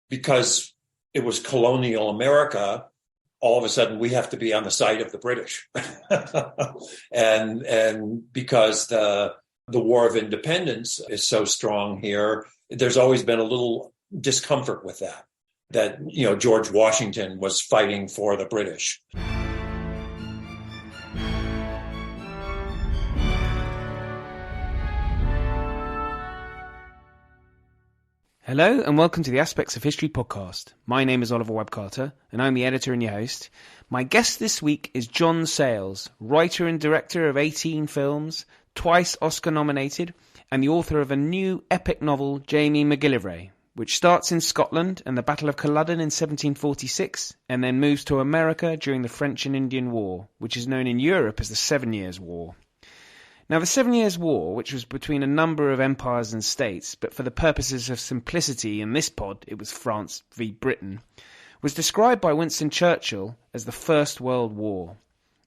because it was colonial America, all of a sudden we have to be on the side of the British. and because the War of Independence is so strong here, there's always been a little discomfort with that, George Washington was fighting for the British. Hello and welcome to the Aspects of History podcast. My name is Oliver Webb-Carter and I'm the editor and your host. My guest this week is John Sayles, writer and director of 18 films, twice Oscar nominated, and the author of a new epic novel, Jamie McGillivray, which starts in Scotland and the Battle of Culloden in 1746 and then moves to America during the French and Indian War, which is known in Europe as the 7 Years' War. Now, the 7 Years' War, which was between a number of empires and states, but for the purposes of simplicity in this pod, it was France v. Britain, was described by Winston Churchill as the First World War.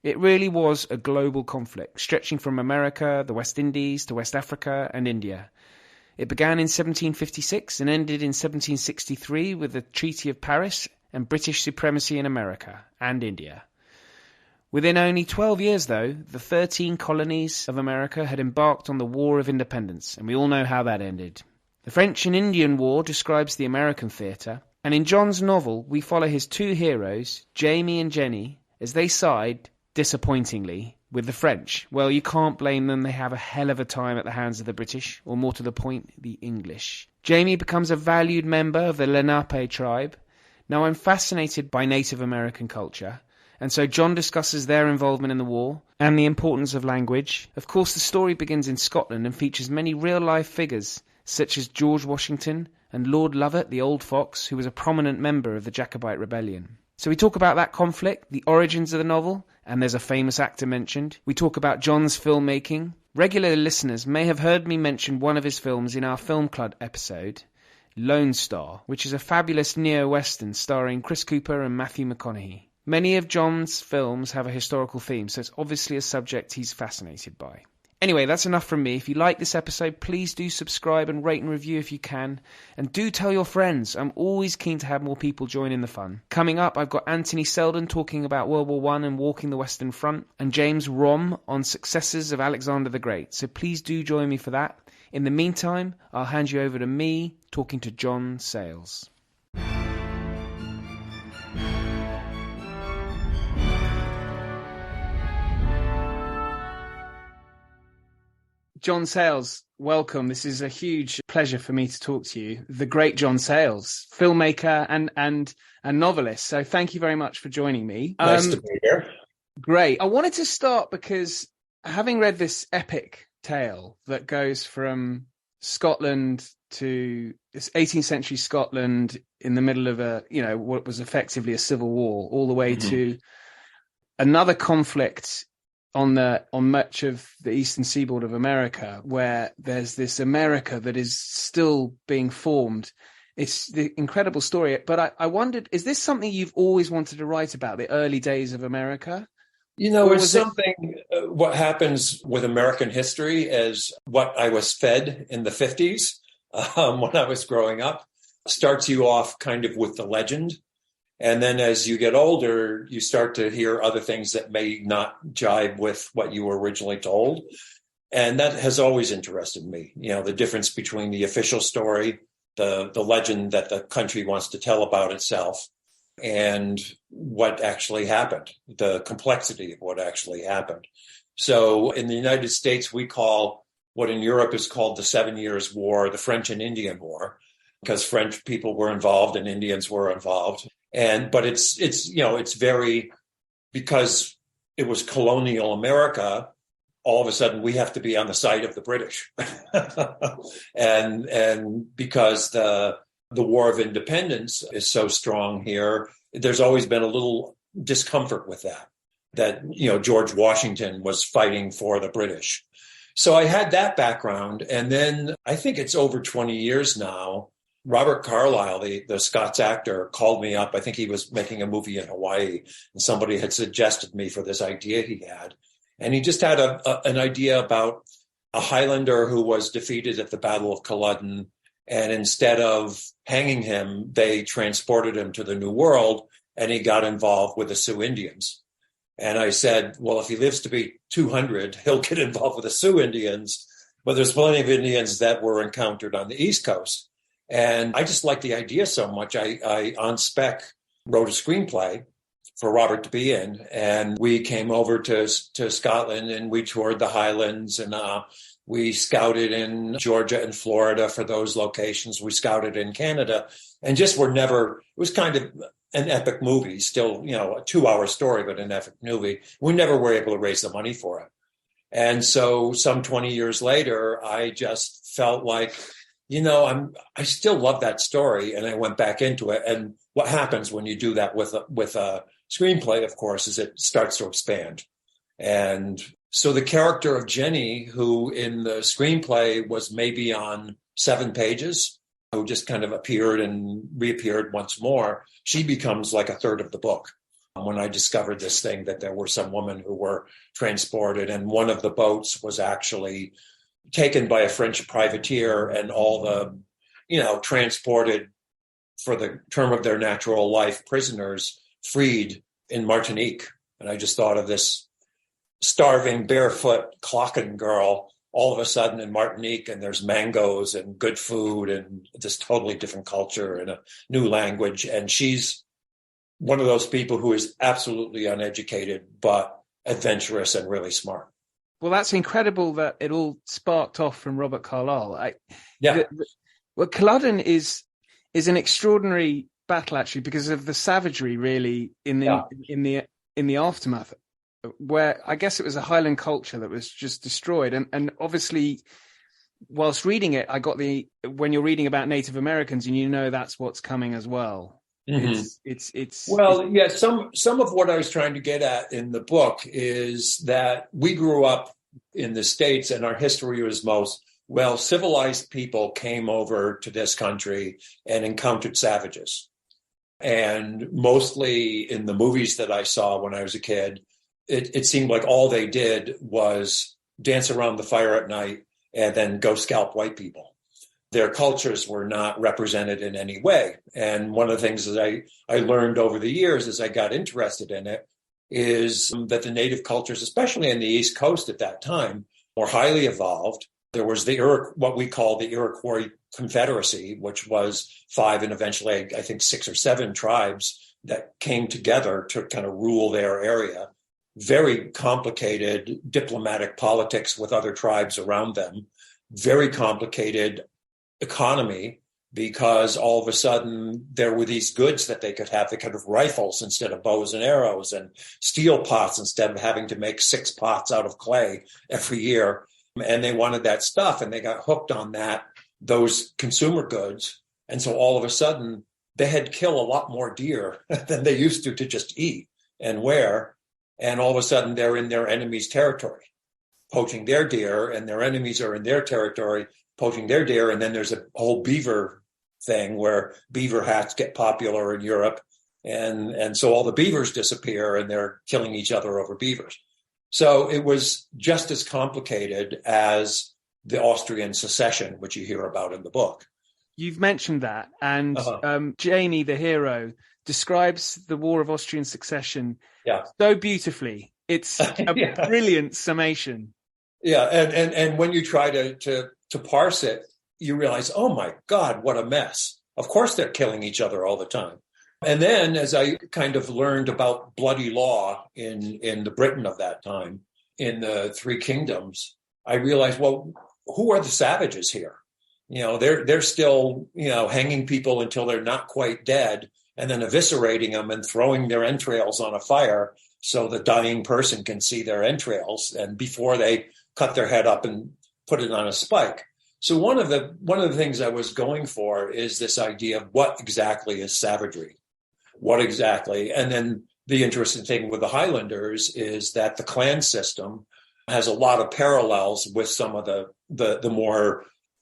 It really was a global conflict, stretching from America, the West Indies, to West Africa and India. It began in 1756 and ended in 1763 with the Treaty of Paris and British supremacy in America and India. Within only 12 years, though, the 13 colonies of America had embarked on the War of Independence, and we all know how that ended. The French and Indian War describes the American theatre, and in John's novel, we follow his two heroes, Jamie and Jenny, as they side, disappointingly, with the French. Well, you can't blame them, they have a hell of a time at the hands of the British, or more to the point, the English. Jamie becomes a valued member of the Lenape tribe. Now, I'm fascinated by Native American culture, and so John discusses their involvement in the war and the importance of language. Of course, the story begins in Scotland and features many real-life figures, such as George Washington and Lord Lovat, the Old Fox, who was a prominent member of the Jacobite Rebellion. So we talk about that conflict, the origins of the novel, and there's a famous actor mentioned. We talk about John's filmmaking. Regular listeners may have heard me mention one of his films in our Film Club episode, Lone Star, which is a fabulous neo-western starring Chris Cooper and Matthew McConaughey. Many of John's films have a historical theme, so it's obviously a subject he's fascinated by. Anyway, that's enough from me. If you like this episode, please do subscribe and rate and review if you can. And do tell your friends. I'm always keen to have more people join in the fun. Coming up, I've got Anthony Selden talking about World War I and walking the Western Front, and James Rom on successors of Alexander the Great. So please do join me for that. In the meantime, I'll hand you over to me talking to John Sayles. John Sayles, welcome. This is a huge pleasure for me to talk to you. The great John Sayles, filmmaker and novelist. So thank you very much for joining me. Nice to be here. Great. I wanted to start because having read this epic tale that goes from Scotland to this 18th century Scotland in the middle of what was effectively a civil war, all the way to another conflict on much of the eastern seaboard of America, where there's this America that is still being formed. It's the incredible story. But I wondered, is this something you've always wanted to write about, the early days of America? It's something, what happens with American history is what I was fed in the 50s when I was growing up. Starts you off kind of with the legend. And then as you get older, you start to hear other things that may not jibe with what you were originally told. And that has always interested me. The difference between the official story, the legend that the country wants to tell about itself, and what actually happened, the complexity of what actually happened. So in the United States, we call what in Europe is called the 7 Years' War, the French and Indian War, because French people were involved and Indians were involved. But it's very, because it was colonial America, all of a sudden we have to be on the side of the British. and because the War of Independence is so strong here, there's always been a little discomfort with that George Washington was fighting for the British. So I had that background. And then I think it's over 20 years now, Robert Carlyle, the Scots actor, called me up. I think he was making a movie in Hawaii, and somebody had suggested me for this idea he had. And he just had an idea about a Highlander who was defeated at the Battle of Culloden. And instead of hanging him, they transported him to the New World, and he got involved with the Sioux Indians. And I said, well, if he lives to be 200, he'll get involved with the Sioux Indians. But there's plenty of Indians that were encountered on the East Coast. And I just liked the idea so much. I on spec, wrote a screenplay for Robert to be in. And we came over to Scotland, and we toured the Highlands, and we scouted in Georgia and Florida for those locations. We scouted in Canada, and just were never, it was kind of an epic movie, still, a 2-hour story, but an epic movie. We never were able to raise the money for it. And so some 20 years later, I just felt like, I still love that story. And I went back into it. And what happens when you do that with a screenplay, of course, is it starts to expand. And so the character of Jenny, who in the screenplay was maybe on 7 pages, who just kind of appeared and reappeared once more, she becomes like a third of the book. When I discovered this thing, that there were some women who were transported, and one of the boats was actually taken by a French privateer, and all the, transported for the term of their natural life prisoners freed in Martinique. And I just thought of this starving, barefoot clocking girl all of a sudden in Martinique, and there's mangoes and good food and this totally different culture and a new language. And she's one of those people who is absolutely uneducated, but adventurous and really smart. Well, that's incredible that it all sparked off from Robert Carlyle. Culloden is an extraordinary battle, actually, because of the savagery, really, in the aftermath, where I guess it was a Highland culture that was just destroyed. And obviously, whilst reading it, when you're reading about Native Americans, and that's what's coming as well. Mm-hmm. Some of what I was trying to get at in the book is that we grew up in the States, and our history was civilized people came over to this country and encountered savages. And mostly in the movies that I saw when I was a kid, it seemed like all they did was dance around the fire at night and then go scalp white people. Their cultures were not represented in any way. And one of the things that I learned over the years as I got interested in it is that the native cultures, especially in the East Coast at that time, were highly evolved. There was what we call the Iroquois Confederacy, which was 5 and eventually, I think, 6 or 7 tribes that came together to kind of rule their area. Very complicated diplomatic politics with other tribes around them. Very complicated economy, because all of a sudden there were these goods that they could have. They could have rifles instead of bows and arrows, and steel pots instead of having to make 6 pots out of clay every year. And they wanted that stuff, and they got hooked on those consumer goods. And so all of a sudden they had to kill a lot more deer than they used to just eat and wear. And all of a sudden they're in their enemy's territory, poaching their deer, and their enemies are in their territory, poaching their deer. And then there's a whole beaver thing where beaver hats get popular in Europe. And so all the beavers disappear, and they're killing each other over beavers. So it was just as complicated as the Austrian secession, which you hear about in the book. You've mentioned that. And Jamie, the hero, describes the War of Austrian Succession so beautifully. It's a brilliant summation. Yeah. And when you try to parse it, you realize, oh my God, what a mess. Of course they're killing each other all the time. And then as I kind of learned about bloody law in the Britain of that time, in the 3 Kingdoms, I realized, well, who are the savages here? They're still, hanging people until they're not quite dead, and then eviscerating them and throwing their entrails on a fire so the dying person can see their entrails, and before they cut their head up and put it on a spike. So one of the things I was going for is this idea of what exactly is savagery? What exactly? And then the interesting thing with the Highlanders is that the clan system has a lot of parallels with some of the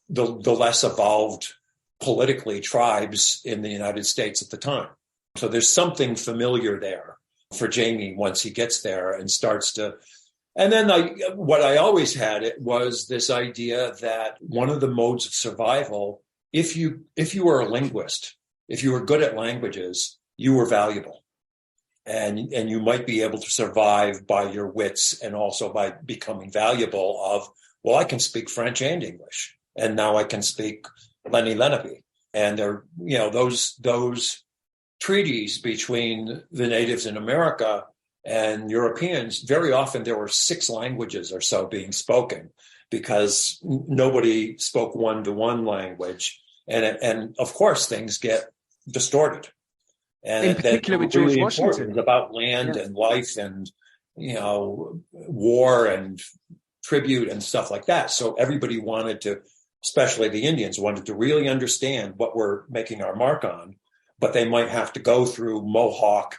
less evolved politically tribes in the United States at the time. So there's something familiar there for Jamie once he gets there and starts to. And then what I always had, it was this idea that one of the modes of survival if you were a linguist, if you were good at languages, you were valuable. And you might be able to survive by your wits and also by becoming valuable of, well, I can speak French and English, and now I can speak Lenni Lenape. And there, those treaties between the natives in America and Europeans, very often there were 6 languages or so being spoken because nobody spoke one-to-one language. And of course, things get distorted. And in particular with George really Washington, about land and life and, war and tribute and stuff like that. So everybody wanted to, especially the Indians, wanted to really understand what we're making our mark on, but they might have to go through Mohawk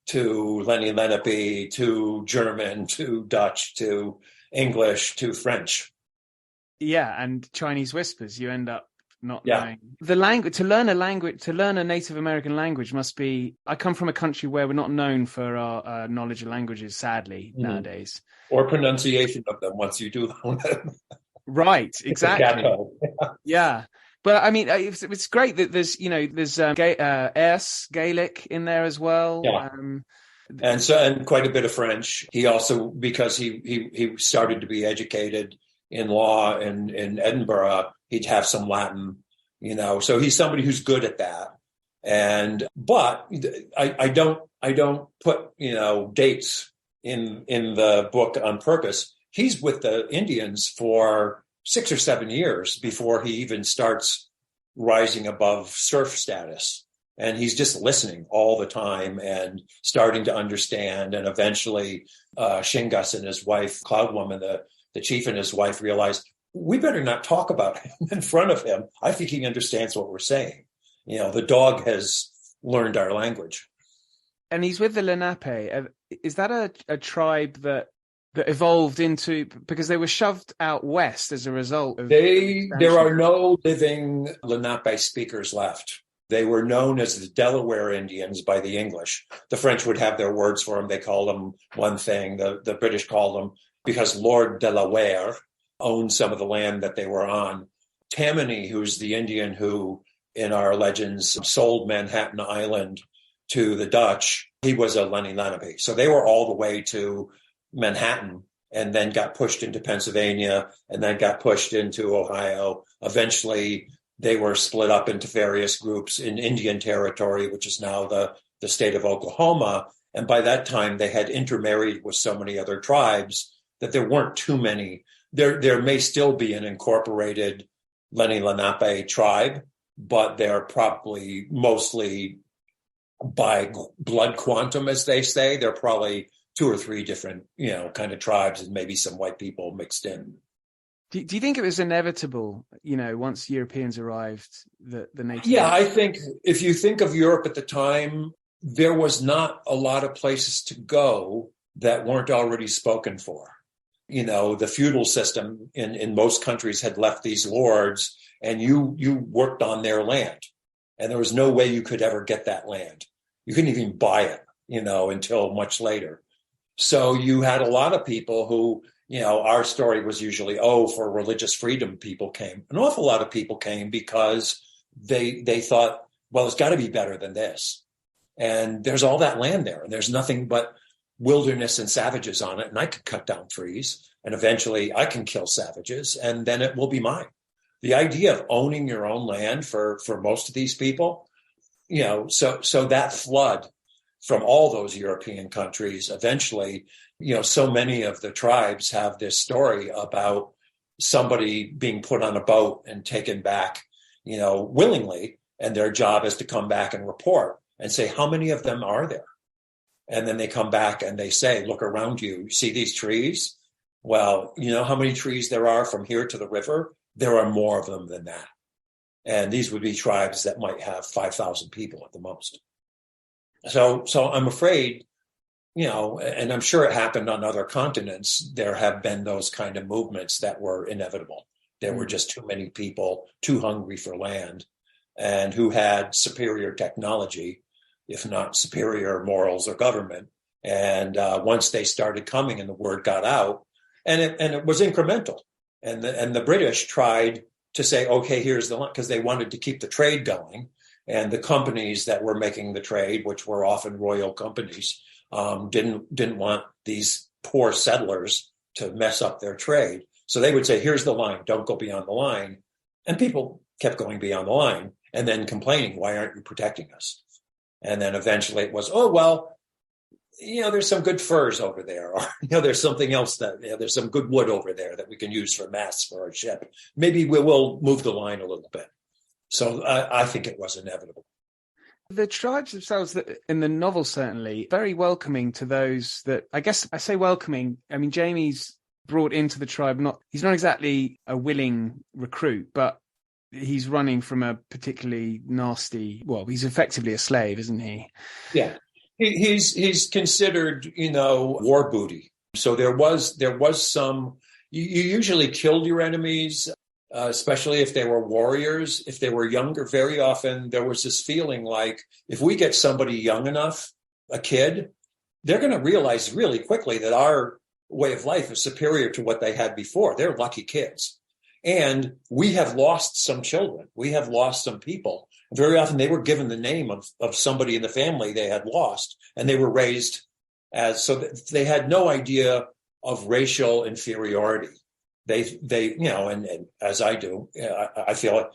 to Lenni Lenape to German to Dutch to English to French. Yeah, and Chinese whispers. You end up not knowing the language. To learn a Native American language must be. I come from a country where we're not known for our knowledge of languages, sadly, nowadays, or pronunciation of them once you do them. Right, exactly. Yeah, but I mean, it's great that there's Gaelic in there as well. Yeah. And quite a bit of French. He also, because he started to be educated in law in Edinburgh, he'd have some Latin, so he's somebody who's good at that. But I don't put, dates in the book on purpose. He's with the Indians for 6 or 7 years before he even starts rising above serf status. And he's just listening all the time and starting to understand. And eventually Shingas and his wife, Cloud Woman, the chief and his wife, realized, we better not talk about him in front of him. I think he understands what we're saying. The dog has learned our language. And he's with the Lenape. Is that a tribe that evolved into, because they were shoved out west as a result of... There are no living Lenape speakers left. They were known as the Delaware Indians by the English. The French would have their words for them. They called them one thing. The British called them, because Lord Delaware owned some of the land that they were on. Tammany, who's the Indian who, in our legends, sold Manhattan Island to the Dutch, he was a Lenni Lenape. So they were all the way to Manhattan and then got pushed into Pennsylvania and then got pushed into Ohio. Eventually, they were split up into various groups in Indian Territory, which is now the state of Oklahoma. And by that time, they had intermarried with so many other tribes that there weren't too many. There may still be an incorporated Lenni Lenape tribe, but they're probably mostly by blood quantum, as they say. They're probably 2 or 3 different, kind of tribes and maybe some white people mixed in. Do you think it was inevitable, once Europeans arrived, the native? Yeah, I think if you think of Europe at the time, there was not a lot of places to go that weren't already spoken for. The feudal system in most countries had left these lords, and you worked on their land. And there was no way you could ever get that land. You couldn't even buy it, until much later. So you had a lot of people who, our story was usually, for religious freedom, people came. An awful lot of people came because they thought, well, it's got to be better than this. And there's all that land there, and there's nothing but wilderness and savages on it. And I could cut down trees, and eventually I can kill savages, and then it will be mine. The idea of owning your own land for most of these people, so that flood from all those European countries, eventually, so many of the tribes have this story about somebody being put on a boat and taken back, willingly. And their job is to come back and report and say, how many of them are there? And then they come back and they say, look around you. You see these trees? Well, you know how many trees there are from here to the river? There are more of them than that. And these would be tribes that might have 5,000 people at the most. So I'm afraid, and I'm sure it happened on other continents, there have been those kind of movements that were inevitable. There were just too many people, too hungry for land, and who had superior technology, if not superior morals or government. And once they started coming and the word got out, and it was incremental. And the British tried to say, okay, here's the line, because they wanted to keep the trade going. And the companies that were making the trade, which were often royal companies, didn't want these poor settlers to mess up their trade. So they would say, here's the line, don't go beyond the line. And people kept going beyond the line and then complaining, why aren't you protecting us? And then eventually it was, oh, well, there's some good furs over there, or, there's something else there's some good wood over there that we can use for masts for our ship. Maybe we'll move the line a little bit. So I think it was inevitable. The tribes themselves, in the novel, certainly very welcoming to those that, I guess I say welcoming. I mean, Jamie's brought into the tribe, he's not exactly a willing recruit, but he's running from a particularly nasty, he's effectively a slave, isn't he? Yeah. He's considered, war booty. So there was some, you usually killed your enemies, especially if they were warriors. If they were younger, very often there was this feeling like if we get somebody young enough, a kid, they're going to realize really quickly that our way of life is superior to what they had before. They're lucky kids. And we have lost some children. We have lost some people. Very often they were given the name of somebody in the family they had lost, and they were raised as, so that they had no idea of racial inferiority. They and as I do, I feel like,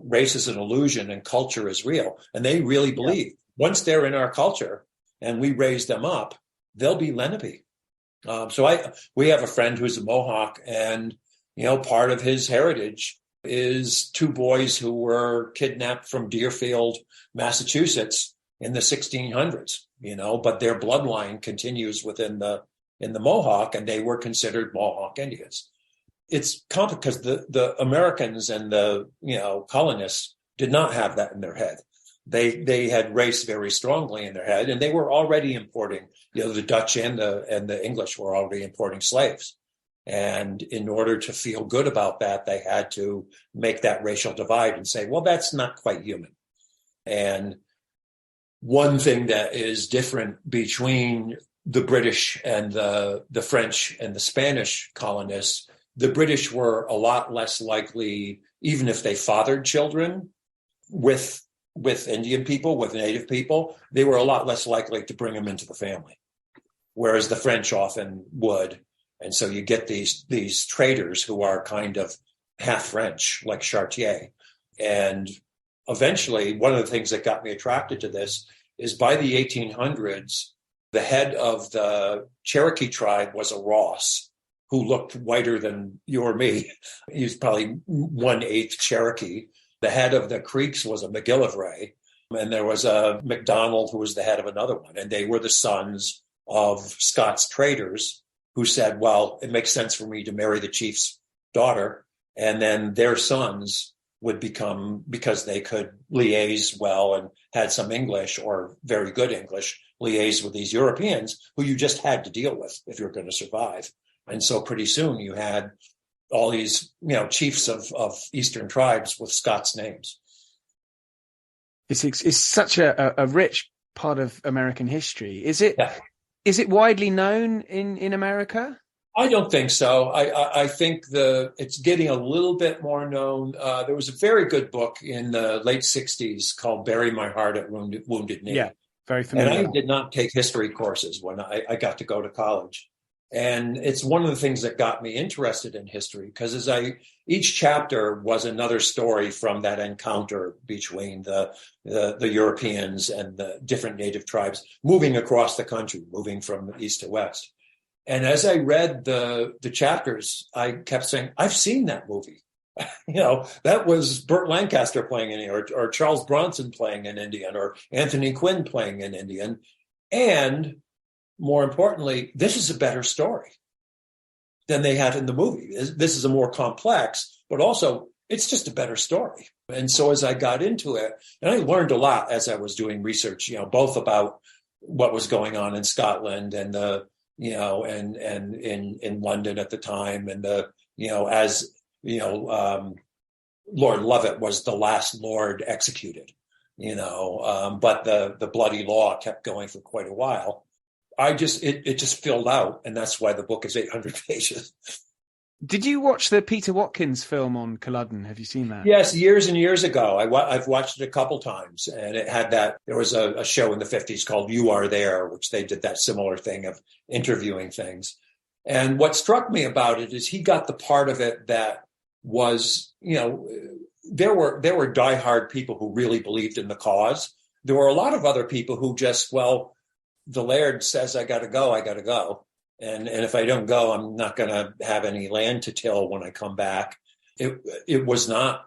race is an illusion and culture is real. And they really believe once they're in our culture and we raise them up, they'll be Lenape. We have a friend who's a Mohawk, and, part of his heritage is two boys who were kidnapped from Deerfield, Massachusetts in the 1600s, but their bloodline continues in the Mohawk, and they were considered Mohawk Indians. It's complicated because the Americans and the, colonists did not have that in their head. They had race very strongly in their head, and they were already importing, the Dutch and the English were already importing slaves. And in order to feel good about that, they had to make that racial divide and say, well, that's not quite human. And one thing that is different between the British and the French and the Spanish colonists, the British were a lot less likely, even if they fathered children with Indian people, with native people, they were a lot less likely to bring them into the family, whereas the French often would. And so you get these traders who are kind of half French, like Chartier. And eventually, one of the things that got me attracted to this is by the 1800s, the head of the Cherokee tribe was a Ross who looked whiter than you or me. He was probably 1/8 Cherokee. The head of the Creeks was a McGillivray. And there was a McDonald who was the head of another one. And they were the sons of Scots traders who said, well, it makes sense for me to marry the chief's daughter. And then their sons would become, because they could liaise well and had some English or very good English, liaise with these Europeans who you just had to deal with if you're going to survive. And so pretty soon you had all these, chiefs of Eastern tribes with Scots names. It's such a rich part of American history. Is it? Yeah. Is it widely known in America? I don't think so. I think it's getting a little bit more known. There was a very good book in the late 60s called Bury My Heart at Wounded Knee. Yeah, very familiar. And I did not take history courses when I got to go to college. And it's one of the things that got me interested in history, because each chapter was another story from that encounter between the Europeans and the different native tribes moving across the country, moving from east to west. And as I read the chapters, I kept saying, I've seen that movie. That was Burt Lancaster playing an Indian, or Charles Bronson playing an Indian, or Anthony Quinn playing an Indian. And more importantly, this is a better story than they had in the movie. This is a more complex, but also it's just a better story. And so as I got into it, and I learned a lot as I was doing research, both about what was going on in Scotland and and in London at the time, and Lord Lovat was the last lord executed, but the bloody law kept going for quite a while. It just filled out, and that's why the book is 800 pages. Did you watch the Peter Watkins film on Culloden? Have you seen that? Yes, years and years ago. I've watched it a couple times, and it had there was a show in the 50s called You Are There, which they did that similar thing of interviewing things. And what struck me about it is he got the part of it that was, there were diehard people who really believed in the cause. There were a lot of other people who just, well, the Laird says I got to go. And if I don't go, I'm not going to have any land to till when I come back. It was not,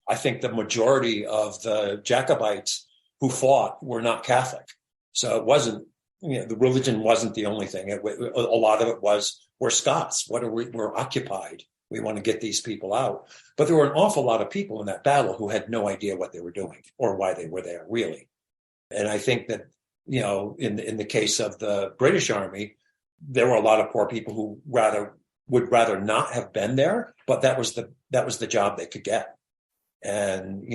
I think the majority of the Jacobites who fought were not Catholic. So it wasn't, the religion wasn't the only thing. A lot of it was, we're Scots. We're occupied. We want to get these people out. But there were an awful lot of people in that battle who had no idea what they were doing or why they were there, really. And I think that, in the case of the British Army, there were a lot of poor people who would rather not have been there, but that was the job they could get. And,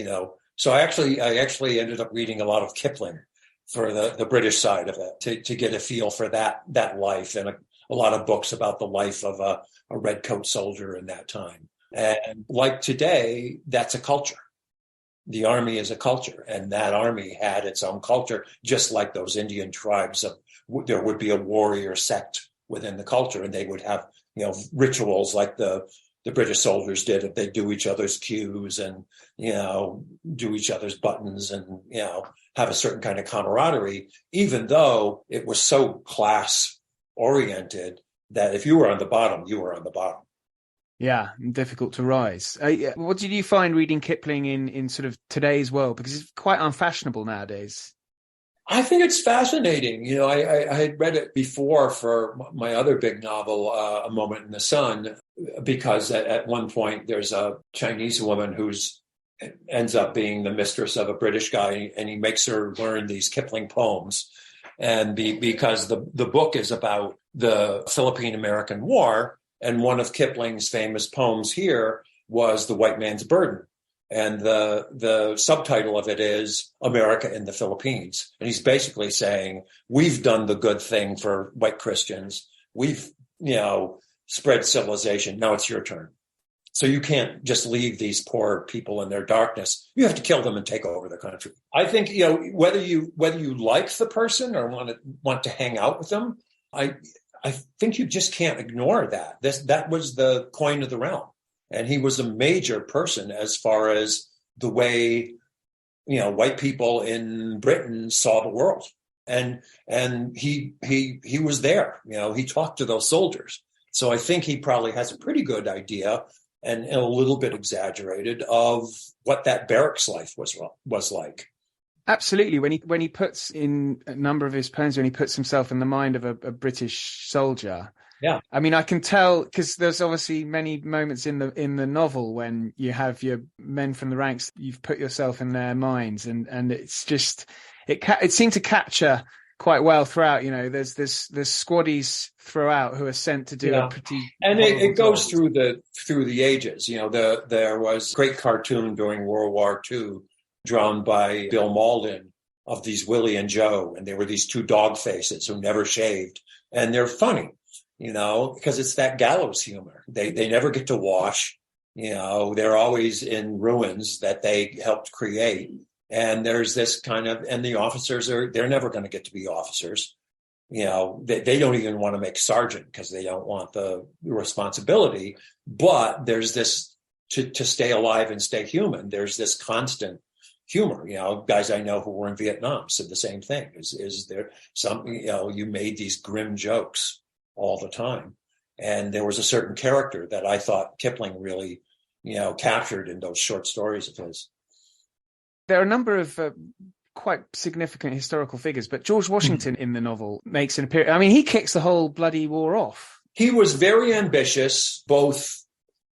so I actually ended up reading a lot of Kipling for the British side of it to get a feel for that life, and a lot of books about the life of a redcoat soldier in that time. And like today, that's a culture. The army is a culture, and that army had its own culture, just like those Indian tribes. There would be a warrior sect within the culture, and they would have, rituals like the British soldiers did. They do each other's cues and, do each other's buttons and, have a certain kind of camaraderie, even though it was so class oriented that if you were on the bottom, you were on the bottom. Yeah, difficult to rise. What did you find reading Kipling in sort of today's world? Because it's quite unfashionable nowadays. I think it's fascinating. I had read it before for my other big novel, A Moment in the Sun, because at one point there's a Chinese woman who's ends up being the mistress of a British guy, and he makes her learn these Kipling poems. And because the book is about the Philippine-American War, and one of Kipling's famous poems here was The White Man's Burden. And the subtitle of it is America in the Philippines. And he's basically saying, we've done the good thing for white Christians. We've, spread civilization. Now it's your turn. So you can't just leave these poor people in their darkness. You have to kill them and take over the country. I think, whether you like the person or want to hang out with them, I think you just can't ignore that. That was the coin of the realm. And he was a major person as far as the way, white people in Britain saw the world. And he was there, he talked to those soldiers. So I think he probably has a pretty good idea and a little bit exaggerated of what that barracks life was like. Absolutely. When he puts in a number of his poems, when he puts himself in the mind of a British soldier. Yeah. I mean, I can tell because there's obviously many moments in the novel when you have your men from the ranks, you've put yourself in their minds, and it's just it seemed to capture quite well throughout. There's squaddies throughout who are sent to do a pretty, and it goes through the ages. There was a great cartoon during World War II drawn by Bill Malden of these Willie and Joe, and they were these two dog faces who never shaved, and they're funny. Because it's that gallows humor. They never get to wash. They're always in ruins that they helped create. And there's this kind of, and the officers they're never going to get to be officers. They don't even want to make sergeant because they don't want the responsibility. But there's this, to stay alive and stay human, there's this constant humor. Guys I know who were in Vietnam said the same thing. Is there some, you made these grim jokes all the time. And there was a certain character that I thought Kipling really, captured in those short stories of his. There are a number of quite significant historical figures, but George Washington in the novel makes an appearance. I mean, he kicks the whole bloody war off. He was very ambitious, both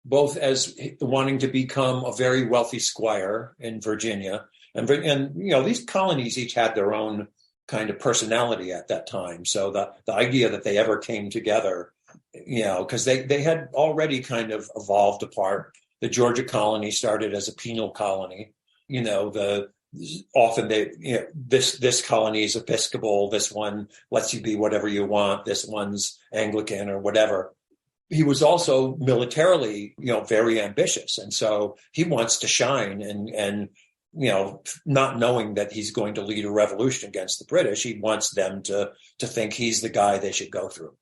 as wanting to become a very wealthy squire in Virginia. And these colonies each had their own kind of personality at that time. So the idea that they ever came together, because they had already kind of evolved apart. The Georgia colony started as a penal colony. This colony is Episcopal. This one lets you be whatever you want. This one's Anglican or whatever. he was also militarily, very ambitious. And so he wants to shine and not knowing that he's going to lead a revolution against the British, he wants them to think he's the guy they should go through.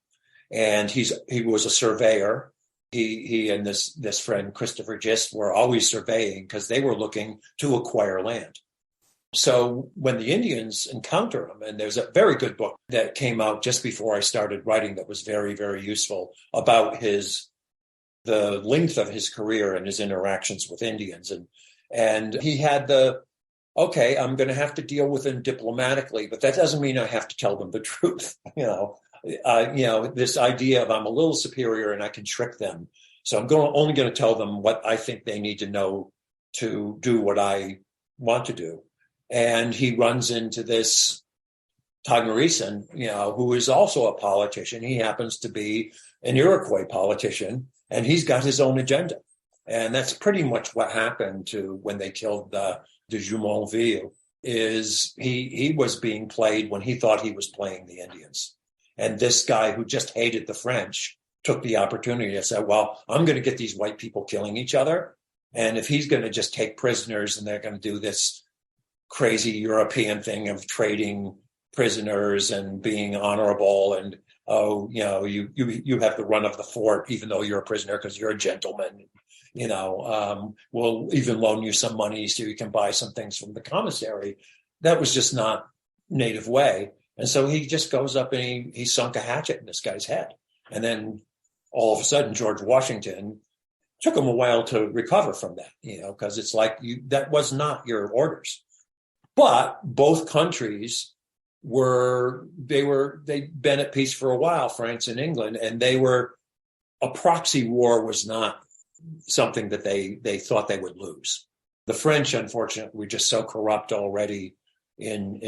And he was a surveyor. He and this friend, Christopher Gist, were always surveying because they were looking to acquire land. So when the Indians encounter him, and there's a very good book that came out just before I started writing that was very, very useful about the length of his career and his interactions with Indians. And he had okay, I'm going to have to deal with them diplomatically, but that doesn't mean I have to tell them the truth. This idea of I'm a little superior and I can trick them. So I'm only going to tell them what I think they need to know to do what I want to do. And he runs into this Tagmarisan, who is also a politician. He happens to be an Iroquois politician, and he's got his own agenda. And that's pretty much what happened to when they killed de Jumonville, is he was being played when he thought he was playing the Indians. And this guy who just hated the French took the opportunity to say, well, I'm going to get these white people killing each other. And if he's going to just take prisoners and they're going to do this crazy European thing of trading prisoners and being honorable and, you have the run of the fort, even though you're a prisoner because you're a gentleman, we'll even loan you some money so you can buy some things from the commissary. That was just not native way. And so he just goes up and he sunk a hatchet in this guy's head. And then all of a sudden, George Washington took him a while to recover from that, because it's like that was not your orders. But both countries they'd been at peace for a while, France and England, and a proxy war was not something that they thought they would lose. The French, unfortunately, were just so corrupt already in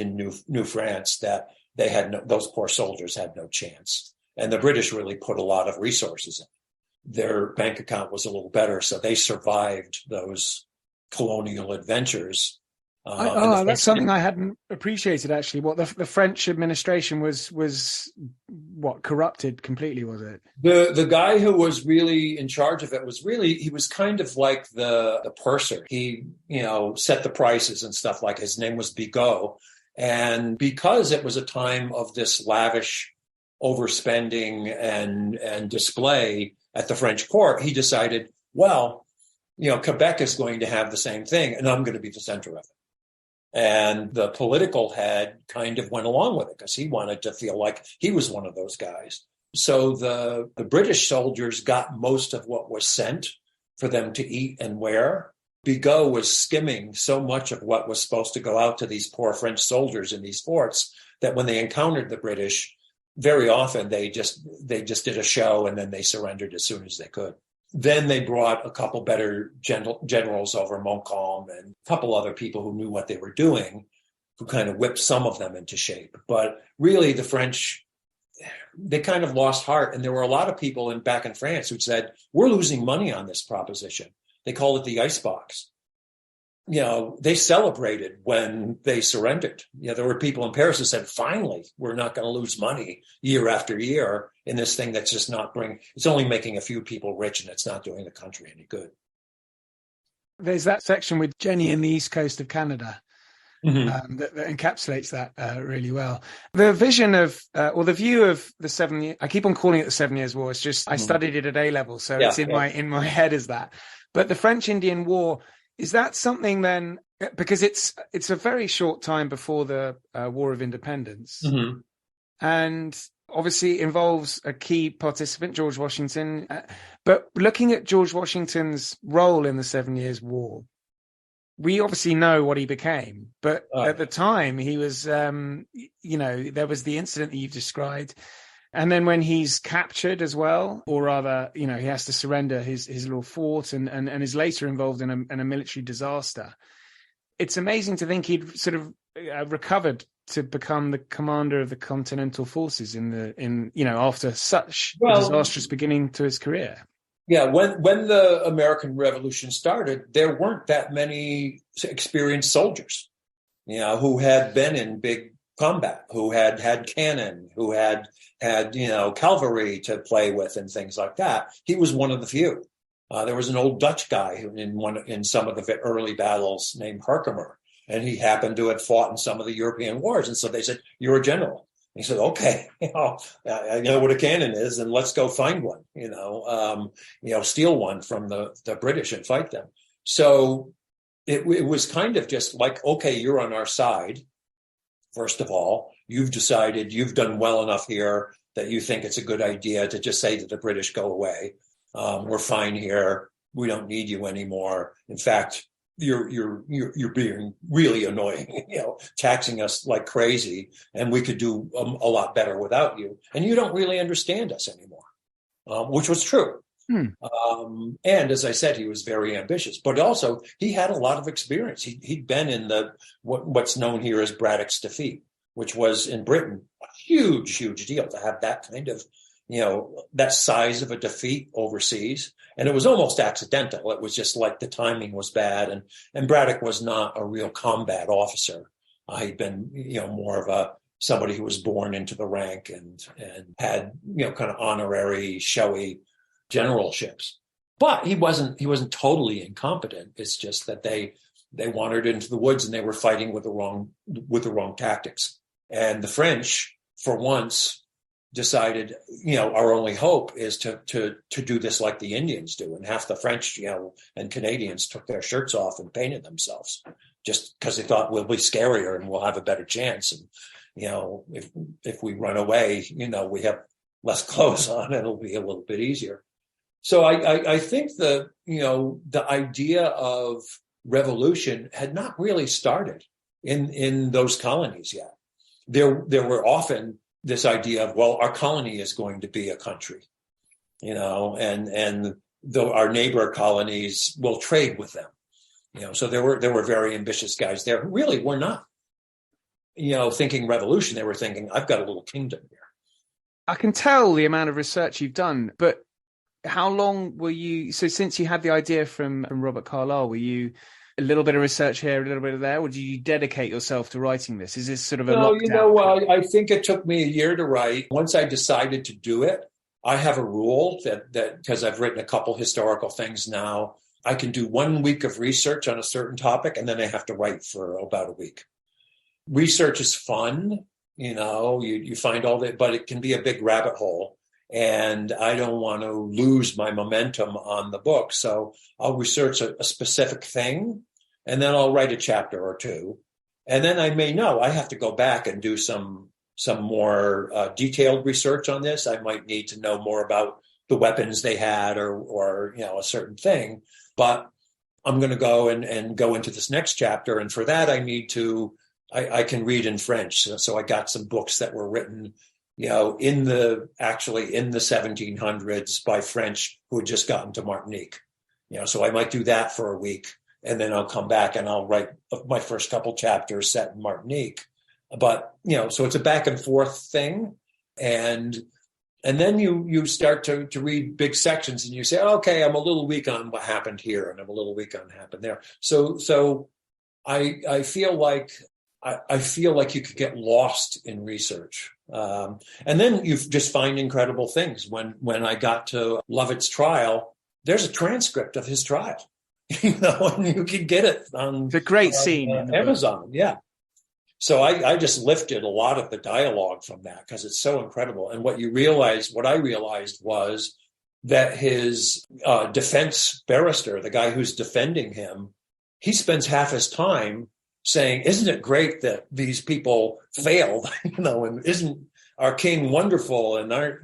New France that they had those poor soldiers had no chance. And the British really put a lot of resources in. Their bank account was a little better, so they survived those colonial adventures. That's something I hadn't appreciated, actually. What the French administration was what, corrupted completely, was it? The guy who was really in charge of it he was kind of like the purser. He, set the prices and stuff. Like his name was Bigot. And because it was a time of this lavish overspending and display at the French court, he decided, well, Quebec is going to have the same thing, and I'm going to be the center of it. And the political head kind of went along with it because he wanted to feel like he was one of those guys. So the British soldiers got most of what was sent for them to eat and wear. Bigot was skimming so much of what was supposed to go out to these poor French soldiers in these forts that when they encountered the British, very often they just did a show and then they surrendered as soon as they could. Then they brought a couple better generals over, Montcalm and a couple other people who knew what they were doing, who kind of whipped some of them into shape. But really, the French, they kind of lost heart. And there were a lot of people back in France who said, we're losing money on this proposition. They called it the icebox. They celebrated when they surrendered. There were people in Paris who said, finally, we're not going to lose money year after year in this thing that's just it's only making a few people rich and it's not doing the country any good. There's that section with Jenny in the east coast of Canada that encapsulates that really well. The vision of, or the view of the 7 years, I keep on calling it the 7 Years' War. It's just, I studied it at A level, so it's in my head as that. But the French-Indian War, is that something then, because it's a very short time before the War of Independence, and obviously involves a key participant, George Washington. But looking at George Washington's role in the 7 Years' War, we obviously know what he became. But at the time, he was, there was the incident that you've described. And then when he's captured as well, or rather, he has to surrender his little fort and is later involved in a military disaster. It's amazing to think he'd sort of recovered to become the commander of the Continental Forces after such a disastrous beginning to his career. Yeah, when the American Revolution started, there weren't that many experienced soldiers, who had been in big combat, who had cannon, who had cavalry to play with and things like that. He was one of the few. There was an old Dutch guy in some of the early battles named Herkimer, and he happened to have fought in some of the European wars. And so they said, "You're a general." And he said, "Okay, I know what a cannon is, and let's go find one. Steal one from the British and fight them." So it was kind of just like, "Okay, you're on our side. First of all, you've decided you've done well enough here that you think it's a good idea to just say to the British, go away. We're fine here. We don't need you anymore. In fact, you're being really annoying, taxing us like crazy, and we could do a lot better without you. And you don't really understand us anymore," which was true. And as I said, he was very ambitious, but also he had a lot of experience. He'd been in what's known here as Braddock's defeat, which was in Britain a huge deal to have that kind of, that size of a defeat overseas. And it was almost accidental. It was just like the timing was bad. And Braddock was not a real combat officer. He'd been, more of somebody who was born into the rank and had, kind of honorary, showy generalships. But he wasn't totally incompetent. It's just that they wandered into the woods and they were fighting with the wrong tactics. And the French, for once, decided, our only hope is to do this like the Indians do. And half the French, and Canadians took their shirts off and painted themselves just because they thought we'll be scarier and we'll have a better chance. And, if we run away, we have less clothes on, it'll be a little bit easier. So I think the idea of revolution had not really started in those colonies yet. There were often this idea of, well, our colony is going to be a country, and though our neighbor colonies will trade with them, so there were very ambitious guys there who really were not, thinking revolution. They were thinking, I've got a little kingdom here. I can tell the amount of research you've done, but how long were you, so since you had the idea from Robert Carlyle, were you a little bit of research here, a little bit of there, or did you dedicate yourself to writing this? Is this sort of a lockdown? I think it took me a year to write. Once I decided to do it, I have a rule that because I've written a couple historical things now, I can do 1 week of research on a certain topic, and then I have to write for about a week. Research is fun, you find all that, but it can be a big rabbit hole. And I don't want to lose my momentum on the book. So I'll research a specific thing, and then I'll write a chapter or two. And then I may know I have to go back and do some more detailed research on this. I might need to know more about the weapons they had or a certain thing. But I'm going to go and go into this next chapter. And for that, I need to, I can read in French. So I got some books that were written in the 1700s by French who had just gotten to Martinique. So I might do that for a week, and then I'll come back and I'll write my first couple chapters set in Martinique. But, so it's a back and forth thing. And then you start to read big sections and you say, okay, I'm a little weak on what happened here and I'm a little weak on what happened there. So I feel like you could get lost in research. And then you just find incredible things. When I got to Lovett's trial, there's a transcript of his trial, and you can get it on it's a great scene on Amazon. Yeah. So I just lifted a lot of the dialogue from that because it's so incredible. And what I realized was that his defense barrister, the guy who's defending him, he spends half his time saying, isn't it great that these people failed, and isn't our king wonderful? And I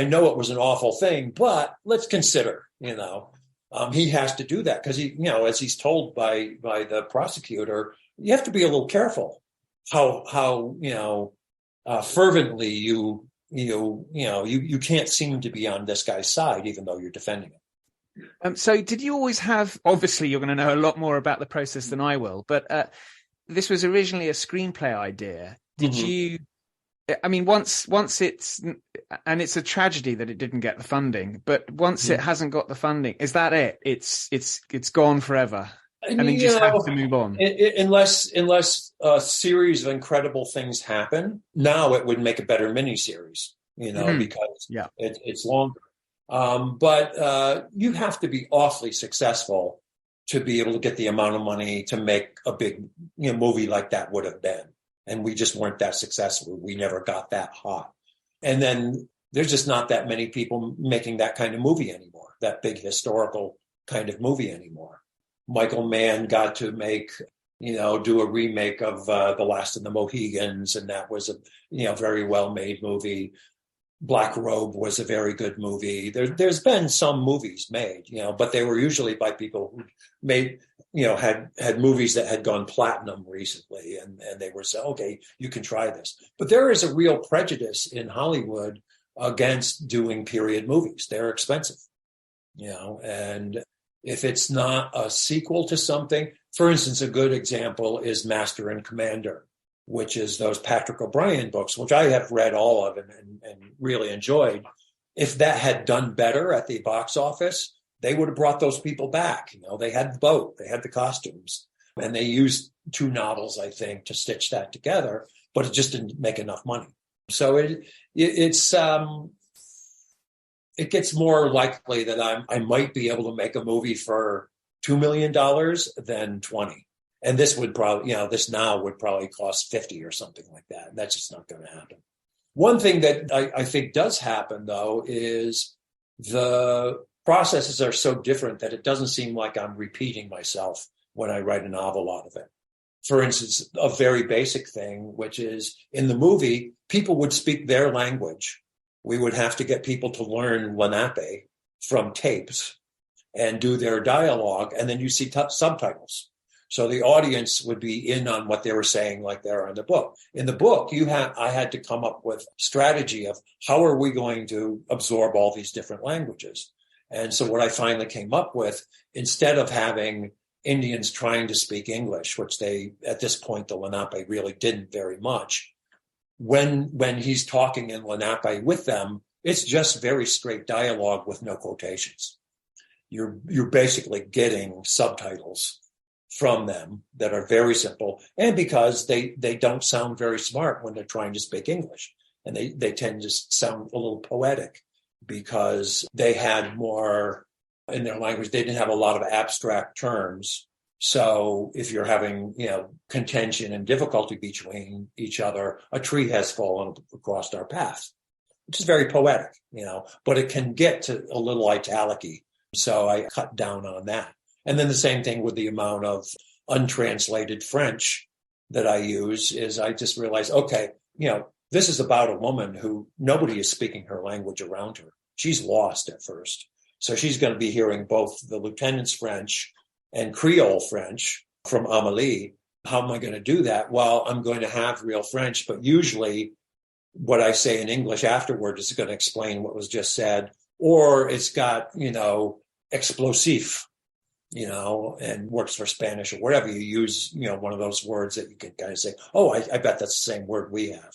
know it was an awful thing, but let's consider, he has to do that because as he's told by the prosecutor, you have to be a little careful how fervently you can't seem to be on this guy's side, even though you're defending him. So did you always have, obviously you're going to know a lot more about the process than I will, but this was originally a screenplay idea. Did you, once it's, and it's a tragedy that it didn't get the funding, but once it hasn't got the funding, is that it? It's gone forever. And then you just have to move on. Unless a series of incredible things happen, now it would make a better miniseries, because it's longer. But you have to be awfully successful to be able to get the amount of money to make a big movie like that would have been. And we just weren't that successful. We never got that hot. And then there's just not that many people making that kind of movie anymore, that big historical kind of movie anymore. Michael Mann got to make, do a remake of The Last of the Mohegans, and that was a very well-made movie. Black Robe was a very good movie. There's been some movies made, but they were usually by people who made, had movies that had gone platinum recently, and they were saying, okay, you can try this. But there is a real prejudice in Hollywood against doing period movies. They're expensive, and if it's not a sequel to something, for instance, a good example is Master and Commander, which is those Patrick O'Brian books, which I have read all of and really enjoyed. If that had done better at the box office, they would have brought those people back. They had the boat, they had the costumes, and they used 2 novels, I think, to stitch that together, but it just didn't make enough money. So it gets more likely that I might be able to make a movie for $2 million than 20. And this would probably, this now would probably cost 50 or something like that. That's just not going to happen. One thing that I think does happen, though, is the processes are so different that it doesn't seem like I'm repeating myself when I write a novel out of it. For instance, a very basic thing, which is in the movie, people would speak their language. We would have to get people to learn Lenape from tapes and do their dialogue, and then you see subtitles. So the audience would be in on what they were saying, like they're in the book. In the book, I had to come up with strategy of how are we going to absorb all these different languages. And so what I finally came up with, instead of having Indians trying to speak English, which they, at this point, the Lenape really didn't very much, when he's talking in Lenape with them, it's just very straight dialogue with no quotations. You're basically getting subtitles from them that are very simple, and because they don't sound very smart when they're trying to speak English, and they tend to sound a little poetic because they had more in their language. They didn't have a lot of abstract terms. So if you're having contention and difficulty between each other, a tree has fallen across our path, which is very poetic, but it can get to a little italic-y. So I cut down on that. And then the same thing with the amount of untranslated French that I use is I just realized, okay, this is about a woman who nobody is speaking her language around her. She's lost at first. So she's going to be hearing both the lieutenant's French and Creole French from Amélie. How am I going to do that? Well, I'm going to have real French, but usually what I say in English afterward is going to explain what was just said, or it's got, explosif, and works for Spanish or whatever. You use, one of those words that you can kind of say, oh, I bet that's the same word we have.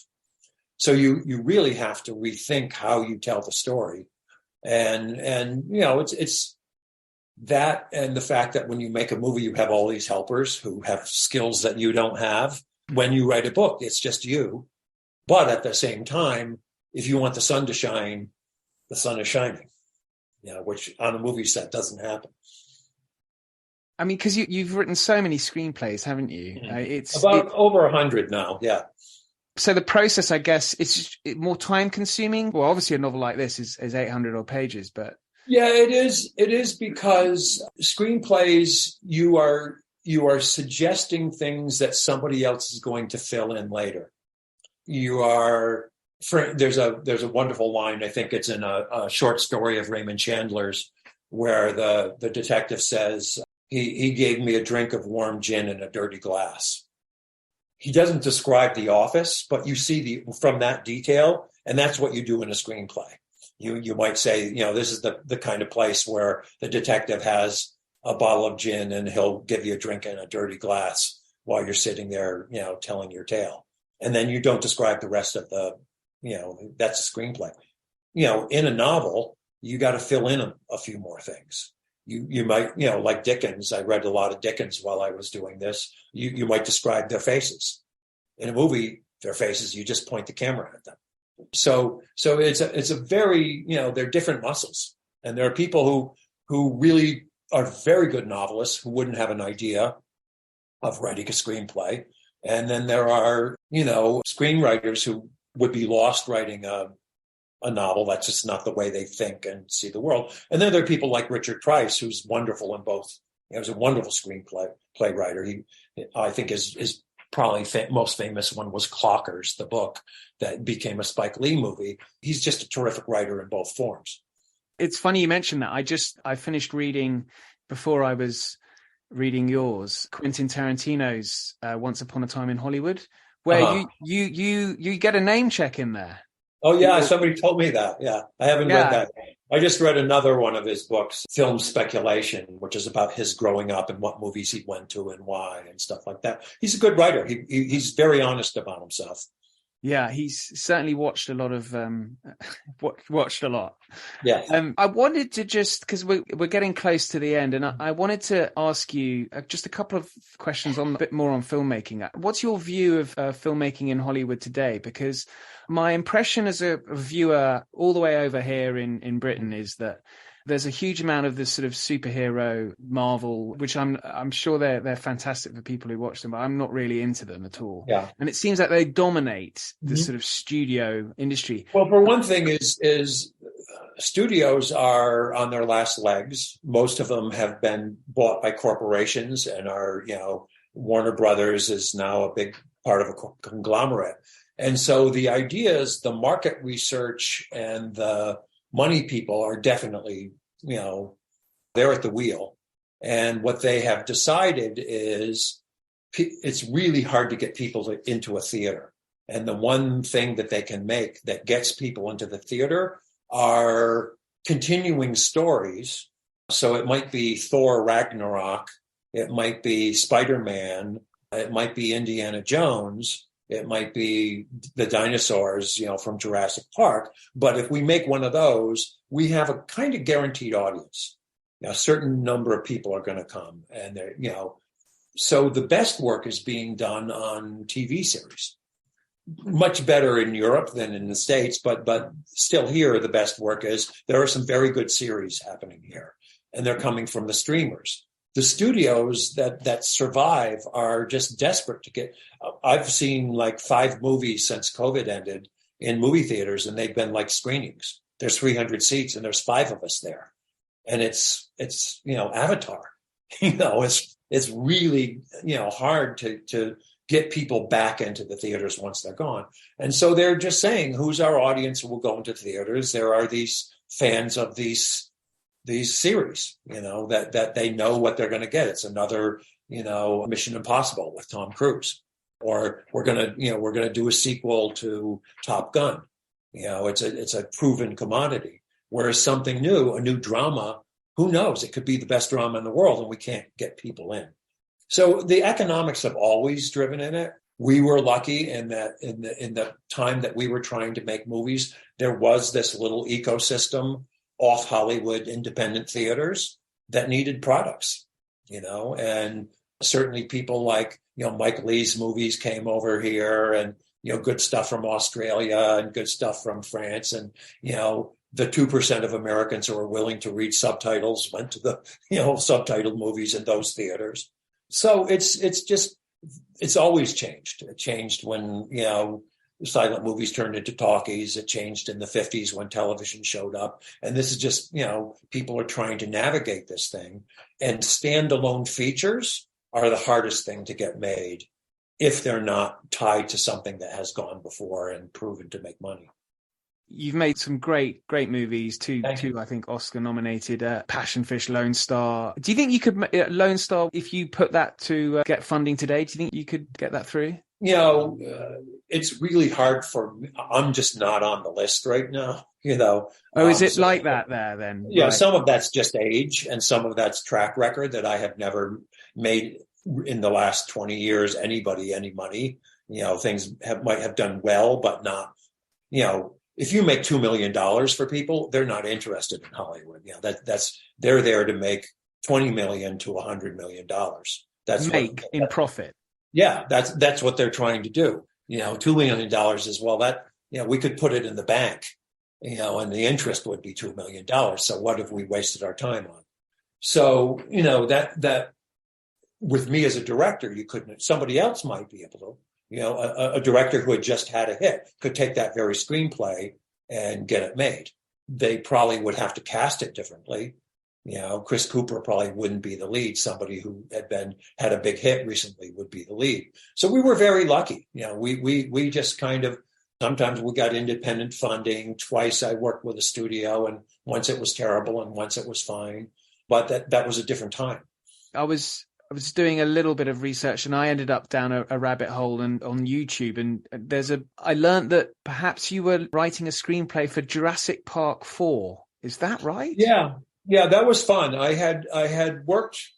So you really have to rethink how you tell the story. And it's that, and the fact that when you make a movie, you have all these helpers who have skills that you don't have. When you write a book, it's just you. But at the same time, if you want the sun to shine, the sun is shining, which on a movie set doesn't happen. I mean, because you've written so many screenplays, haven't you? Mm-hmm. It's over 100 now, yeah. So the process, I guess, it's more time consuming. Well, obviously a novel like this is 800 odd pages, but. Yeah, it is. It is because screenplays, you are suggesting things that somebody else is going to fill in later. There's a wonderful line, I think it's in a short story of Raymond Chandler's, where the detective says, he gave me a drink of warm gin in a dirty glass. He doesn't describe the office, but you see from that detail, and that's what you do in a screenplay. You might say, this is the kind of place where the detective has a bottle of gin and he'll give you a drink in a dirty glass while you're sitting there, telling your tale. And then you don't describe the rest of that's a screenplay. In a novel, you got to fill in a few more things. You might, like Dickens, I read a lot of Dickens while I was doing this. You might describe their faces. In a movie, their faces, you just point the camera at them. So it's a very, they're different muscles. And there are people who really are very good novelists who wouldn't have an idea of writing a screenplay. And then there are, screenwriters who would be lost writing a novel. That's just not the way they think and see the world. And then there are people like Richard Price, who's wonderful in both. He was a wonderful screenplay writer. I think his probably most famous one was Clockers, the book that became a Spike Lee movie. He's just a terrific writer in both forms. It's funny you mentioned that. I finished reading, before I was reading yours, Quentin Tarantino's Once Upon a Time in Hollywood, where you get a name check in there. Oh, yeah. Somebody told me that. Yeah. I haven't read that. I just read another one of his books, Film Speculation, which is about his growing up and what movies he went to and why and stuff like that. He's a good writer. He's very honest about himself. Yeah, he's certainly watched a lot of watched a lot. Yeah. I wanted to just, because we're getting close to the end, and I wanted to ask you just a couple of questions on a bit more on filmmaking. What's your view of filmmaking in Hollywood today? Because my impression as a viewer all the way over here in Britain is that there's a huge amount of this sort of superhero Marvel, which I'm sure they're fantastic for people who watch them, but I'm not really into them at all. Yeah. And it seems like they dominate the sort of studio industry. Well, for one thing is studios are on their last legs. Most of them have been bought by corporations and are, Warner Brothers is now a big part of a conglomerate. And so the ideas, the market research and the money people are definitely, they're at the wheel. And what they have decided is it's really hard to get people into a theater. And the one thing that they can make that gets people into the theater are continuing stories. So it might be Thor Ragnarok. It might be Spider-Man. It might be Indiana Jones. It might be the dinosaurs, from Jurassic Park. But if we make one of those, we have a kind of guaranteed audience. A certain number of people are going to come. And they're, so the best work is being done on TV series. Much better in Europe than in the States, but still here, the best work is there are some very good series happening here. And they're coming from the streamers. The studios that survive are just desperate to get. I've seen like 5 movies since COVID ended in movie theaters, and they've been like screenings. There's 300 seats, and there's 5 of us there, and it's Avatar. It's really hard to get people back into the theaters once they're gone, and so they're just saying, who's our audience who will go into theaters? There are these fans of these series, that they know what they're going to get. It's another, Mission Impossible with Tom Cruise, or we're going to do a sequel to Top Gun. It's a proven commodity. Whereas something new, a new drama, who knows? It could be the best drama in the world, and we can't get people in. So the economics have always driven in it. We were lucky in that in the time that we were trying to make movies, there was this little ecosystem off Hollywood independent theaters that needed products, and certainly people like, Mike Lee's movies came over here, and, good stuff from Australia and good stuff from France. And, the 2% of Americans who are willing to read subtitles went to the, subtitled movies in those theaters. So it's always changed. It changed when, silent movies turned into talkies. It changed in the 50s when television showed up. And this is just, people are trying to navigate this thing. And standalone features are the hardest thing to get made if they're not tied to something that has gone before and proven to make money. You've made some great movies, two I think, Oscar-nominated, Passion Fish, Lone Star. Do you think you could, Lone Star, if you put that to get funding today, do you think you could get that through? It's really hard for me. I'm just not on the list right now, Oh, is it like that there then? Yeah, right. Some of that's just age, and some of that's track record that I have never made in the last 20 years, any money. Things might have done well, but not, if you make $2 million for people, they're not interested in Hollywood. They're there to make $20 million to $100 million. That's in profit. Yeah, that's what they're trying to do. $2 million is, well, that, we could put it in the bank, and the interest would be $2 million. So what have we wasted our time on? So, that with me as a director, somebody else might be able to, a director who had just had a hit could take that very screenplay and get it made. They probably would have to cast it differently. Chris Cooper probably wouldn't be the lead. Somebody who had a big hit recently would be the lead. So we were very lucky. We just kind of, sometimes we got independent funding. Twice I worked with a studio, and once it was terrible and once it was fine. But that was a different time. I was doing a little bit of research, and I ended up down a rabbit hole on YouTube. And I learned that perhaps you were writing a screenplay for Jurassic Park 4. Is that right? Yeah, that was fun. I had worked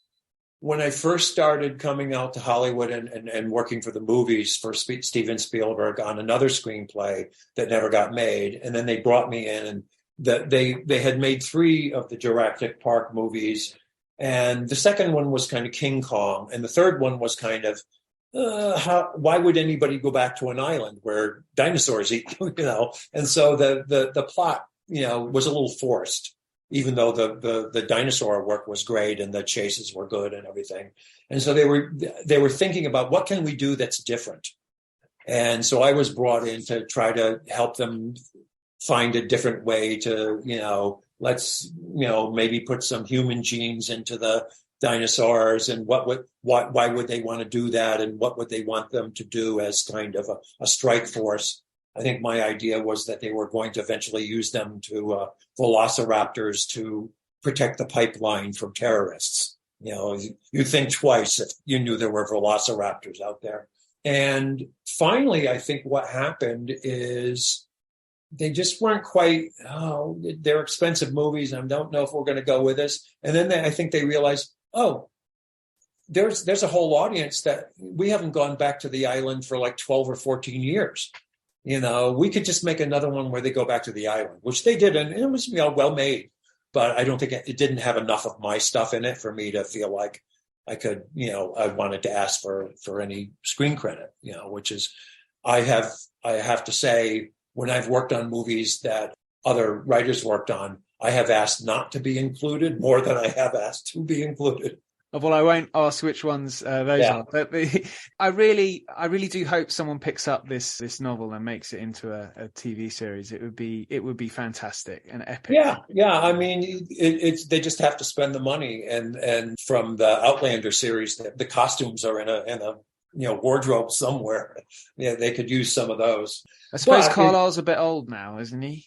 when I first started coming out to Hollywood and working for the movies for Steven Spielberg on another screenplay that never got made. And then they brought me in, and they had made 3 of the Jurassic Park movies. And the second one was kind of King Kong. And the third one was kind of, why would anybody go back to an island where dinosaurs eat, And so the plot, was a little forced, even though the dinosaur work was great and the chases were good and everything. And so they were thinking about, what can we do that's different? And so I was brought in to try to help them find a different way to, let's, maybe put some human genes into the dinosaurs, and why would they want to do that? And what would they want them to do as kind of a strike force? I think my idea was that they were going to eventually use them to velociraptors to protect the pipeline from terrorists. You think twice if you knew there were velociraptors out there. And finally, I think what happened is they just weren't quite, they're expensive movies. I don't know if we're going to go with this. And then I think they realized, there's a whole audience that we haven't gone back to the island for like 12 or 14 years. We could just make another one where they go back to the island, which they did. And it was, well made, but I don't think it didn't have enough of my stuff in it for me to feel like I could, I wanted to ask for any screen credit, which is, I have to say, when I've worked on movies that other writers worked on, I have asked not to be included more than I have asked to be included. Well, I won't ask which ones those are, but I really do hope someone picks up this novel and makes it into a TV series. It would be fantastic and epic. Yeah. I mean, they just have to spend the money, and from the Outlander series, the costumes are in a wardrobe somewhere. Yeah, they could use some of those. I suppose Carlisle's a bit old now, isn't he?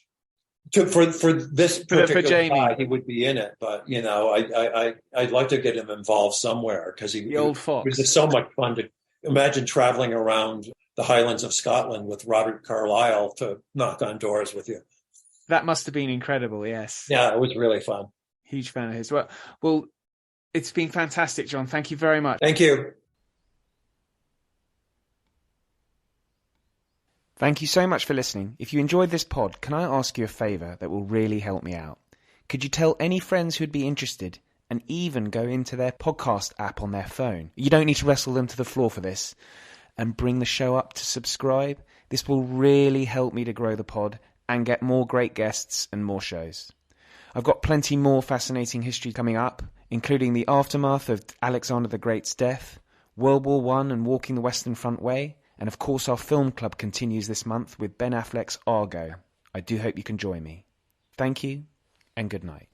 For this particular for Jamie, guy, he would be in it, but I'd like to get him involved somewhere, because the old fox. It was just so much fun to imagine traveling around the Highlands of Scotland with Robert Carlyle to knock on doors with you. That must have been incredible. Yes. Yeah, it was really fun. Huge fan of his. Well, it's been fantastic, John. Thank you very much. Thank you. Thank you so much for listening. If you enjoyed this pod, can I ask you a favour that will really help me out? Could you tell any friends who'd be interested, and even go into their podcast app on their phone? You don't need to wrestle them to the floor for this. And bring the show up to subscribe. This will really help me to grow the pod and get more great guests and more shows. I've got plenty more fascinating history coming up, including the aftermath of Alexander the Great's death, World War I and walking the Western Front way, and of course our film club continues this month with Ben Affleck's Argo. I do hope you can join me. Thank you, and good night.